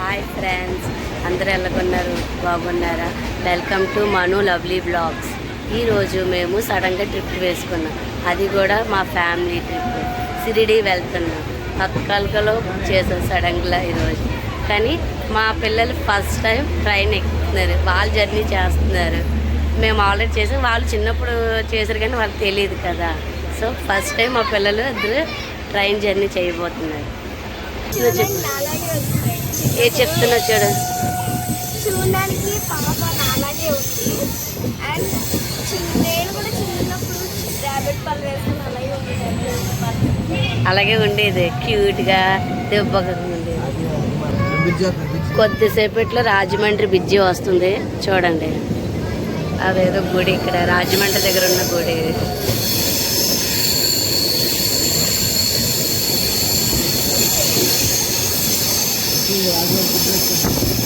Hi friends, అందరూ ఎలాగున్నారు? బాగున్నారా? Welcome to Manu lovely blogs. ఈరోజు మేము సడన్గా ట్రిప్ వేసుకున్నాం. అది కూడా మా ఫ్యామిలీ ట్రిప్. షిరిడి వెళ్తున్నాం. తత్కాలికలో చేసాం సడన్గా ఈరోజు. కానీ మా పిల్లలు ఫస్ట్ టైం ట్రైన్ ఎక్కుతున్నారు, వాళ్ళు జర్నీ చేస్తున్నారు. మేము ఆల్రెడీ చేసాం, వాళ్ళు చిన్నప్పుడు చేశారు కానీ వాళ్ళకి తెలియదు కదా. సో ఫస్ట్ టైం మా పిల్లలు ఇద్దరు ట్రైన్ జర్నీ చేయబోతున్నారు. ఏ చెప్తున్నా చూడ, చూడడానికి పాప అలాగే ఉంది. అండ్ నేను కూడా చిన్నప్పుడు ర్యాబిట్ పళ్ళు వేసుకుని అలాగే ఉండేది, క్యూట్గా దెబ్బగా ఉండేది. కొద్దిసేపట్లో రాజమండ్రి బ్రిడ్జి వస్తుంది చూడండి. అదేదో గుడి, ఇక్కడ రాజమండ్రి దగ్గర ఉన్న గుడి.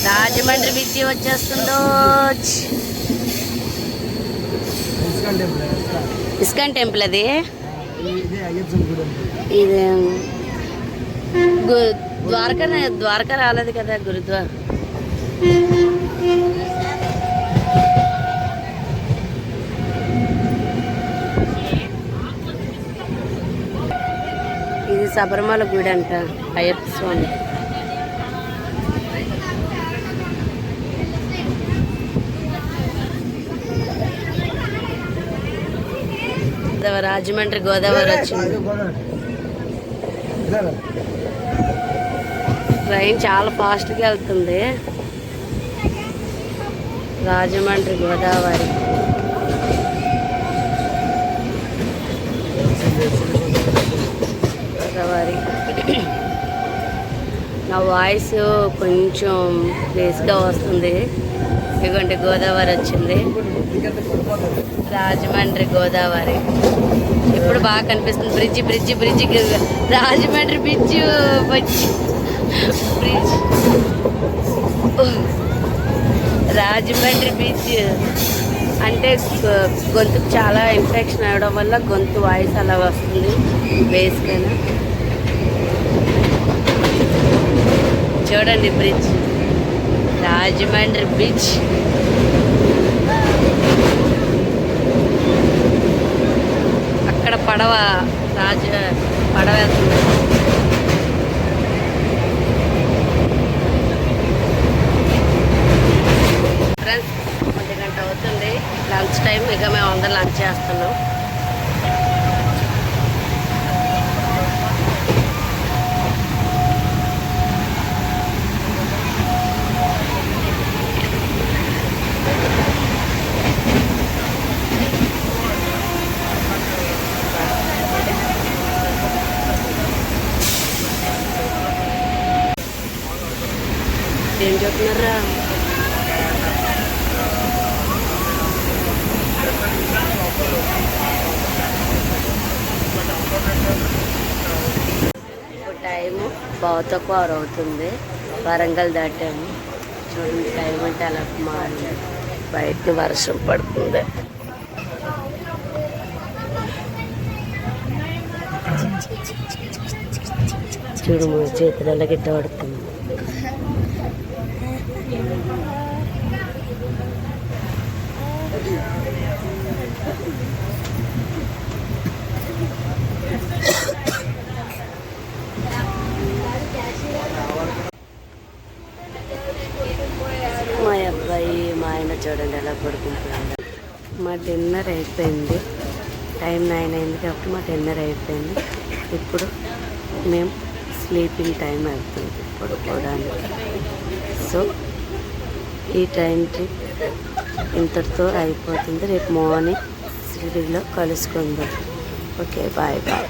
రాజమండ్రి బ్రిడ్జి వచ్చేస్తుందో. ఇస్కాన్ టెంపుల్ అది. ఇది ద్వారకా రాలేదు కదా, గురుద్వార. ఇది శబరిమల గుడి అంట, అయ్యప్ప స్వామి. రాజమండ్రి గోదావరి వచ్చింది. ట్రైన్ చాలా ఫాస్ట్గా వెళ్తుంది. రాజమండ్రి గోదావరి. గోదావరి. నా వాయిస్ కొంచెం బేస్గా వస్తుంది. ఇదిగోండి గోదావరి వచ్చింది. రాజమండ్రి గోదావరి ఇప్పుడు బాగా కనిపిస్తుంది. Bridge bridge bridge Rajahmundry bridge bridge Rajahmundry bridge అంటే గొంతుకు చాలా ఇన్ఫెక్షన్ అవడం వల్ల గొంతు వాయిస్ అలా వస్తుంది బేస్గా. చూడండి బ్రిడ్జ్, రాజమండ్రి బ్రిడ్జ్. అక్కడ పడవ పడవ వెళ్తుంది. ఫ్రెండ్స్ 1 గంట అవుతుంది లంచ్ టైం. ఇక మేము అందరం లంచ్ చేస్తున్నాం. ఏం చెప్తున్నారా? ఇప్పుడు టైము 5:15 అవుతుంది. వరంగల్ దాటాము. చూడండి టైం అంటే అలా మారింది. బయట వర్షం పడుతుంది. చూడు మా చేతులలో గిట్ట పడుతుంది. మా అబ్బాయి మా ఆయన చూడండి ఎలా పడుకుంటున్నాడు. మా డిన్నర్ అయిపోయింది. టైం 9 అయింది కాబట్టి మా డిన్నర్ అయిపోయింది. ఇప్పుడు మేము స్లీపింగ్ టైం అవుతుంది పడుకోవడానికి. సో ఈ ట్రైన్ ట్రిప్ ఇంతటితో అయిపోతుంది. రేపు మార్నింగ్ షిరిడిలో కలుసుకుందాం. Okay, bye bye.